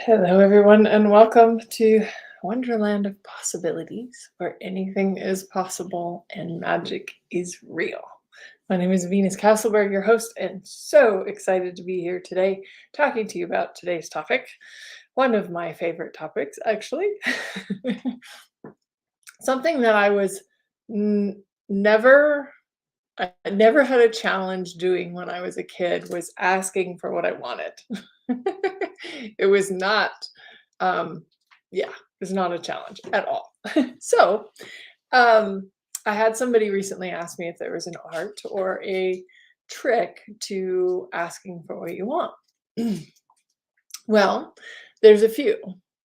Hello, everyone, and welcome to Wonderland of Possibilities, where anything is possible and magic is real. My name is Venus Castleberg, your host, and so excited to be here today talking to you about today's topic. One of my favorite topics, actually. Something that I was n- never I never had a challenge doing when I was a kid was asking for what I wanted. It was not, um, yeah, it was not a challenge at all. So, um, I had somebody recently ask me if there was an art or a trick to asking for what you want. Well, there's a few.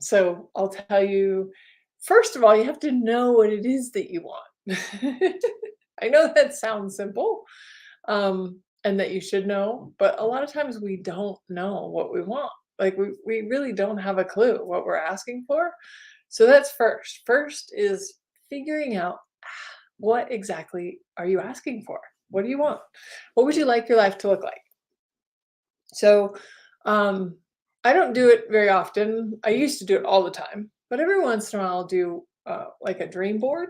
So I'll tell you, first of all, you have to know what it is that you want. I know that sounds simple, and that you should know, but a lot of times we don't know what we want. Like we really don't have a clue what we're asking for. So that's first. First is figuring out what exactly are you asking for? What do you want? What would you like your life to look like? So, um, I don't do it very often. I used to do it all the time, but every once in a while I'll do like a dream board.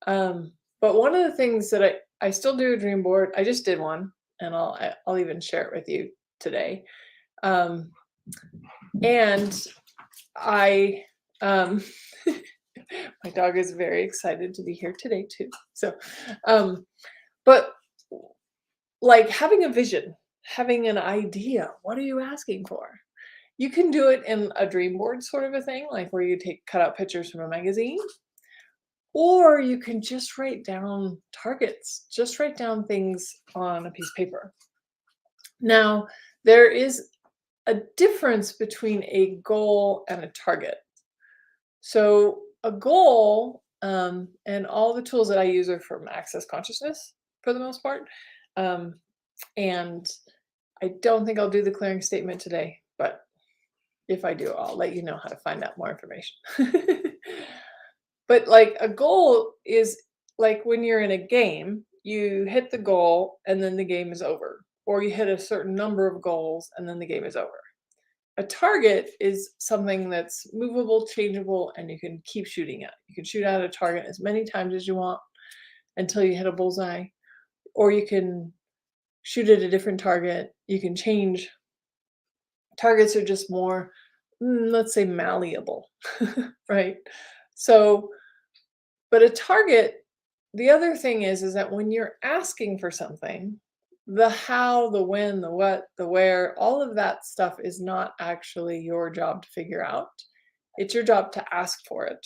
But one of the things that I still do a dream board. I just did one, and I'll even share it with you today. Um, and I um, my dog is very excited to be here today too. So, um, but like having a vision, having an idea. What are you asking for? You can do it in a dream board sort of a thing, like where you take cut out pictures from a magazine, or you can just write down targets, just write down things on a piece of paper. Now, there is a difference between a goal and a target. So, a goal, and all the tools that I use are from Access Consciousness for the most part. Um, and I don't think I'll do the clearing statement today, but if I do, I'll let you know how to find out more information. But like a goal is like when you're in a game, you hit the goal and then the game is over, or you hit a certain number of goals and then the game is over. A target is something that's movable, changeable, and you can keep shooting at. You can shoot at a target as many times as you want until you hit a bullseye, or you can shoot at a different target. You can change. Targets are just more, let's say, malleable, right? So, but a target, the other thing is that when you're asking for something, the how, the when, the what, the where, all of that stuff is not actually your job to figure out. It's your job to ask for it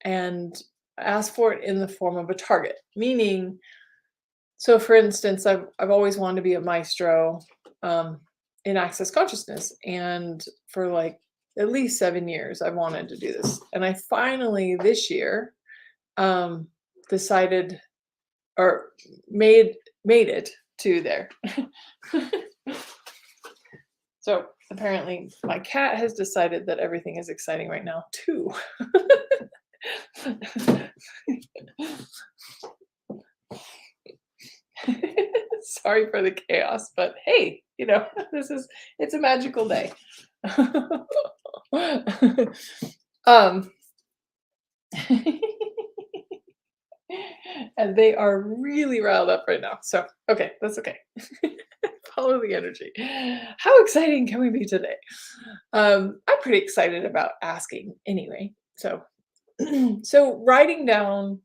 and ask for it in the form of a target. Meaning, so for instance, I've always wanted to be a maestro um, in access consciousness, and for like at least 7 years, I've wanted to do this, and I finally this year um, decided or made it to there. So apparently, my cat has decided that everything is exciting right now too. Sorry for the chaos, but hey, it's a magical day. um and they are really riled up right now. So, okay, that's okay. Follow the energy. How exciting can we be today? I'm pretty excited about asking anyway. So, so writing down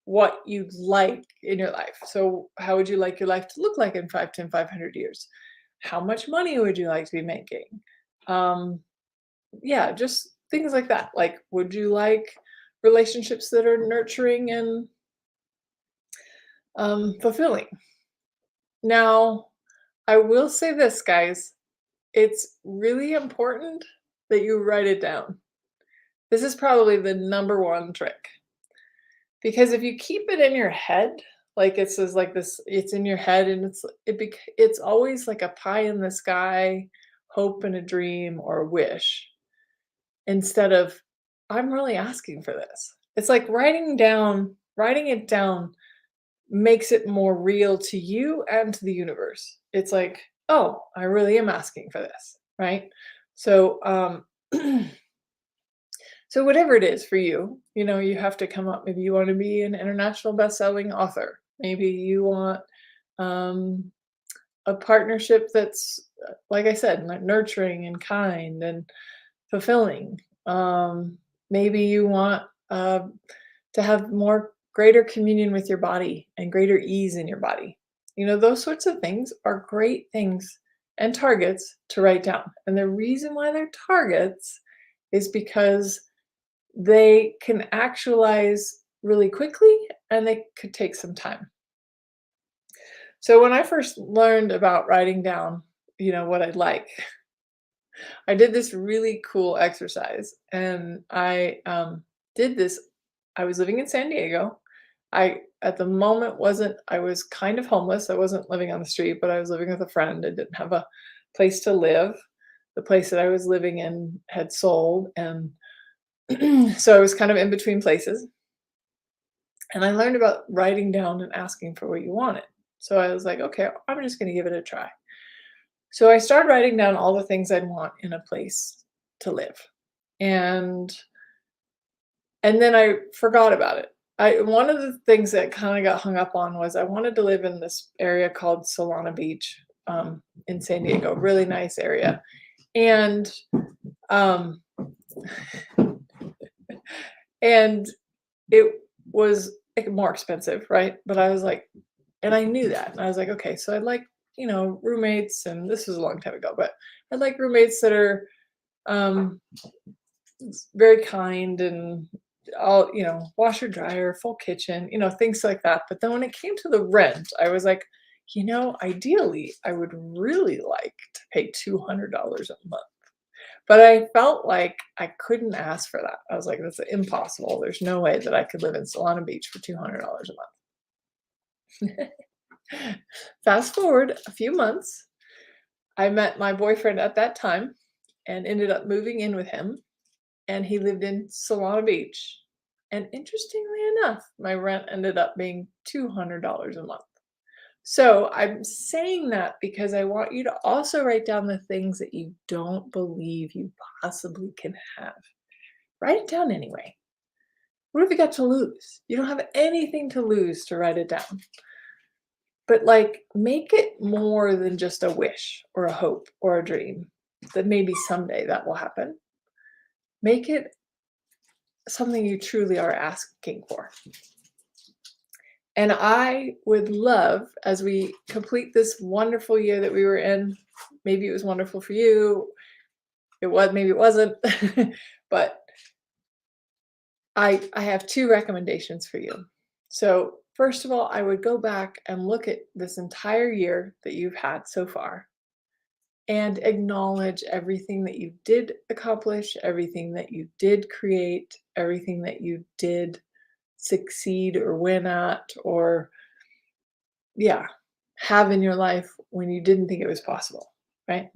what you'd like in your life. So, how would you like your life to look like in 5, 10, 500 years? How much money would you like to be making? Um, yeah, just things like that. Like, would you like relationships that are nurturing and fulfilling? Now, I will say this, guys. It's really important that you write it down. This is probably the number one trick. Because if you keep it in your head, like it says like this, it's in your head and it's always like a pie in the sky, hope and a dream or a wish instead of I'm really asking for this. It's like writing it down makes it more real to you and to the universe. It's like, oh, I really am asking for this, right? So, so whatever it is for you, you have to come up. Maybe you want to be an international best-selling author. Maybe you want um, a partnership that's, like I said, nurturing and kind and fulfilling. Maybe you want to have more greater communion with your body and greater ease in your body. Those sorts of things are great things and targets to write down. And the reason why they're targets is because they can actualize really quickly and they could take some time. So when I first learned about writing down, what I'd like, I did this really cool exercise, and I did this. I was living in San Diego. I at the moment wasn't. I was kind of homeless. I wasn't living on the street, but I was living with a friend. I didn't have a place to live. The place that I was living in had sold, and so I was kind of in between places. And I learned about writing down and asking for what you wanted. So I was like, okay, I'm just going to give it a try. So I started writing down all the things I'd want in a place to live. And and then I forgot about it. I One of the things that kind of got hung up on was I wanted to live in this area called Solana Beach in San Diego, really nice area. And um, and it was like more expensive, right? But I was like, and I knew that. And I was like, okay, so I'd like, roommates, and this was a long time ago, but I'd like roommates that are um very kind and all, washer dryer, full kitchen, things like that. But then when it came to the rent, I was like, ideally, I would really like to pay $200 a month. But I felt like I couldn't ask for that. I was like, that's impossible. There's no way that I could live in Solana Beach for $200 a month. Fast forward a few months, I met my boyfriend at that time and ended up moving in with him, and he lived in Solana Beach. And interestingly enough, my rent ended up being $200 a month. So I'm saying that because I want you to also write down the things that you don't believe you possibly can have. Write it down anyway. What have you got to lose? You don't have anything to lose to write it down. But like, make it more than just a wish or a hope or a dream that maybe someday that will happen. Make it something you truly are asking for. And I would love, as we complete this wonderful year that we were in, maybe it was wonderful for you, it was, maybe it wasn't, but I have two recommendations for you. So first of all, I would go back and look at this entire year that you've had so far and acknowledge everything that you did accomplish, everything that you did create, everything that you did succeed or win at, or yeah, have in your life when you didn't think it was possible, right?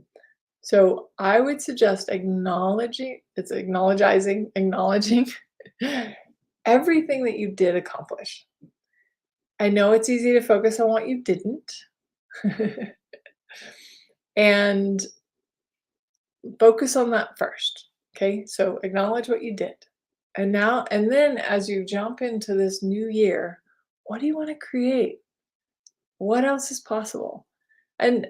So I would suggest acknowledging everything that you did accomplish. I know it's easy to focus on what you didn't. And focus on that first. Okay? So acknowledge what you did. And then as you jump into this new year, what do you want to create? What else is possible? And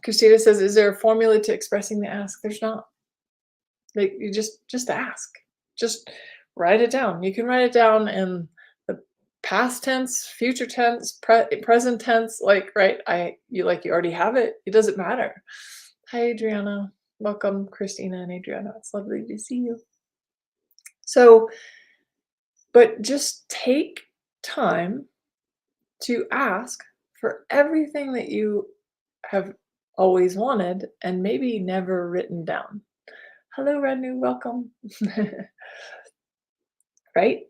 Christina says, is there a formula to expressing the ask? There's not. Like, you just ask. Just write it down. You can write it down in the past tense, future tense, present tense. Like, right? You already have it. It doesn't matter. Hi, Adriana. Welcome, Christina and Adriana. It's lovely to see you. So, but just take time to ask for everything that you have always wanted and maybe never written down. Hello, Renu, welcome. Right?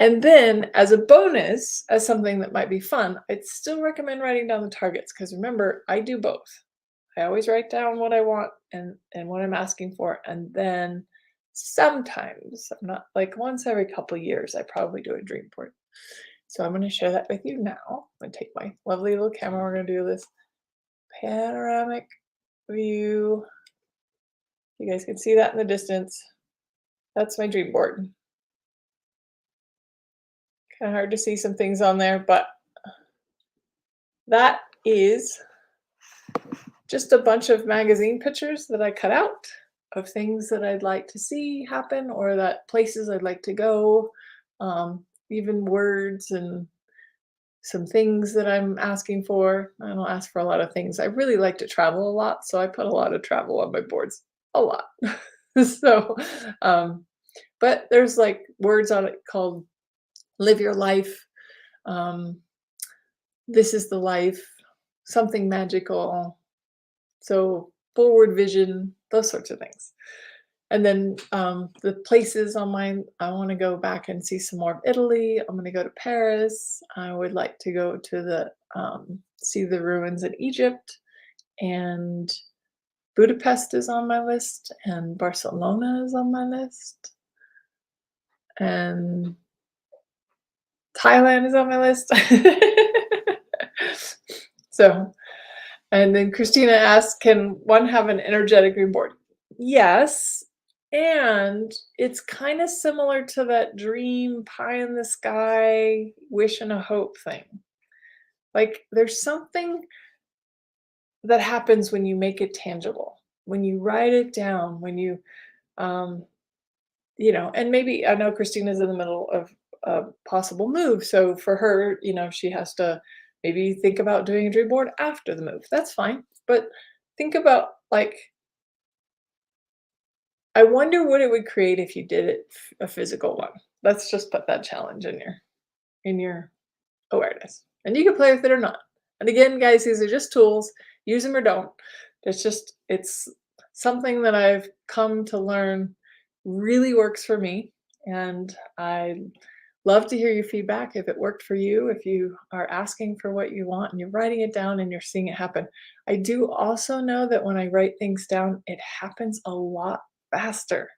And then, as a bonus, as something that might be fun, I'd still recommend writing down the targets, because remember, I do both. I always write down what I want and what I'm asking for, and then sometimes, I'm not like once every couple of years, I probably do a dream board. So I'm going to share that with you now. I'm going to take my lovely little camera. We're going to do this panoramic view You guys can see that in the distance. That's my dream board. Kind of hard to see some things on there, but that is just a bunch of magazine pictures that I cut out of things that I'd like to see happen or that places I'd like to go, even words and some things that I'm asking for. I don't ask for a lot of things. I really like to travel a lot, so I put a lot of travel on my boards, a lot. So, um, but there's like words on it called live your life, um, this is the life, something magical. So forward vision, those sorts of things. And then the places on mine, I want to go back and see some more of Italy. I'm going to go to Paris. I would like to go to the see the ruins in Egypt, and Budapest is on my list, and Barcelona is on my list, and Thailand is on my list. So, and then Christina asked, can one have an energetic dream board? Yes. And it's kind of similar to that dream pie in the sky, wish and a hope thing. Like there's something that happens when you make it tangible, when you write it down, when um, and maybe I know Christina's in the middle of a possible move. So for her, she has to maybe think about doing a dream board after the move. That's fine. But think about like, I wonder what it would create if you did it a physical one. Let's just put that challenge in your awareness. And you can play with it or not. And again, guys, these are just tools. Use them or don't. It's something that I've come to learn really works for me. And I love to hear your feedback if it worked for you, if you are asking for what you want and you're writing it down and you're seeing it happen. I do also know that when I write things down, it happens a lot faster.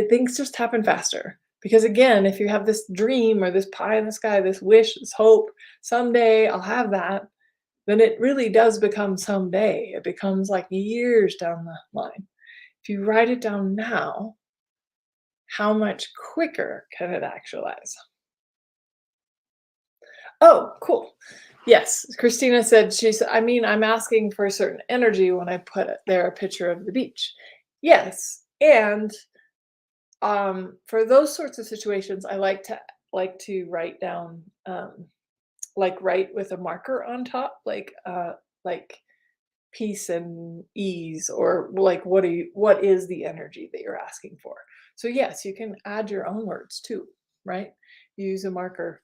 Things just happen faster. Because again, if you have this dream or this pie in the sky, this wish, this hope, someday I'll have that, then it really does become someday. It becomes like years down the line. If you write it down now, how much quicker can it actualize? Oh, cool. Yes, Christina said I'm asking for a certain energy when I put it there a picture of the beach. Yes, and for those sorts of situations, I like to write down, like write with a marker on top, like peace and ease, or like what is the energy that you're asking for? So yes, you can add your own words too, right? Use a marker,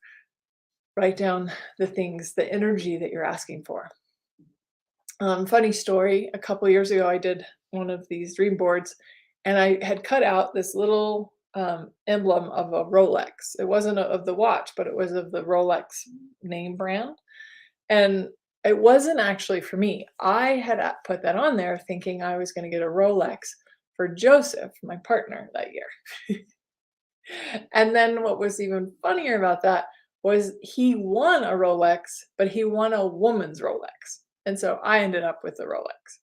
write down the energy that you're asking for. Funny story, a couple years ago, I did one of these dream boards, and I had cut out this little emblem of a Rolex. It wasn't of the watch, but it was of the Rolex name brand. And it wasn't actually for me. I had put that on there thinking I was going to get a Rolex for Joseph, my partner, that year. And then what was even funnier about that was he won a Rolex, but he won a woman's Rolex. And so I ended up with the Rolex.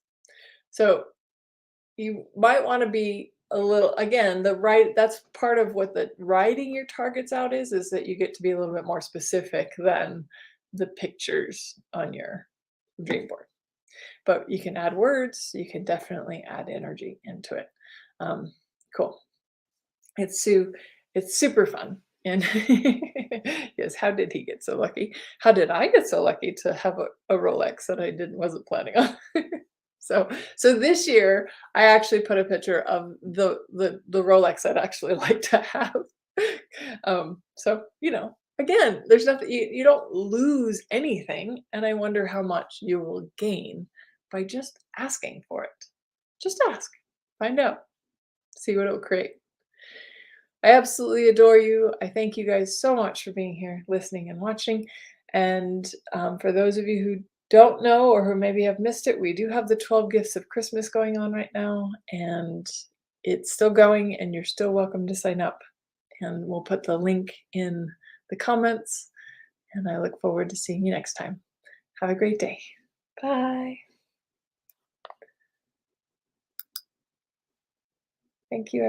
So you might want to be a little, again, that's part of what the writing your targets out is that you get to be a little bit more specific than the pictures on your dream board. But you can add words, you can definitely add energy into it. Cool. It's super fun. And yes, how did he get so lucky? How did I get so lucky to have a Rolex that I wasn't planning on? So this year I actually put a picture of the Rolex I'd actually like to have. So again, there's nothing, you don't lose anything, and I wonder how much you will gain by just asking for it. Just ask, find out, see what it will create. I absolutely adore you. I thank you guys so much for being here, listening and watching. And for those of you who don't know or who maybe have missed it, we do have the 12 Gifts of Christmas going on right now, and it's still going, and you're still welcome to sign up. And we'll put the link in the comments, and I look forward to seeing you next time. Have a great day. Bye. Thank you.